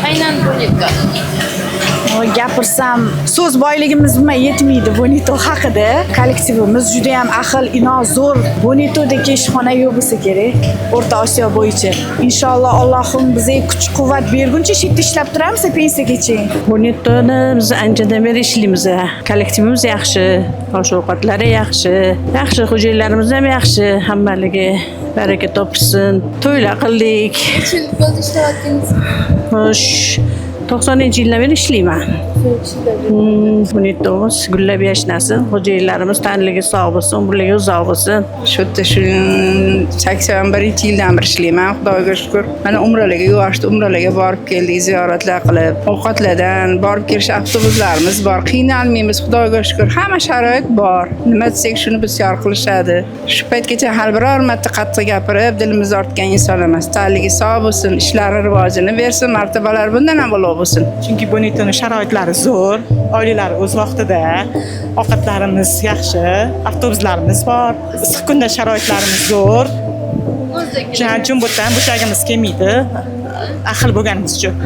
Aynan Bonito. Gapirsam so'z boyligimiz nima yetmaydi Bonito haqida. Kollektivimiz juda ham ahil, inoq, zo'r. Bonitodagi ishxona yo'q bo'lsa kerak O'rta Osiyo bo'yicha. Inshaalloh Allohim bizga kuch-quvvat berguncha shu yerda ishlab turamiz pensiyagacha. Bonitoni biz anchadan beri ishlaymiz. Kollektivimiz yaxshi, osh-ovqatlari yaxshi, xo'jayinlarimiz ham yaxshi, hammaligi baraka topsin. To'ylar qildik. Necha yil bo'ldi ishlayotganingiz? Xo'sh, 90-yildan beri ishlayman. Bonitomiz gullab yashnasin, xo'jayinlarimiz tanligi sog' bo'lsin, umrligi uzoq bo'lsin. Shu yerda 81-yildan beri ishlayman, Xudoga shukr. Mana umralarga yuborishdi, umralarga borib keldik, ziyoratlar qilib, ovqatlardan borib kelish avtobuslarimiz bor. Qiynalmaymiz, Xudoga shukr. Hamma sharoit bor. Nima desak shuni bisyor qilishadi. Shu paytgacha har biror marta qattiq gapirib, dilimiz ortgan inson emas. Tanligi sog' bo'lsin, ishlari rivojini bersin, martabalari bundan ham ulug' bo'lsin. Chunki Bonitoning sharoitlari zo'r, oilalari o'z vaqtida, ovqatlarimiz yaxshi, avtobuslarimiz bor, issiq kunda sharoitlarimiz zo'r. Jumbo'tdan bo'shagimiz kelmaydi, ahil bo'lganimiz uchun.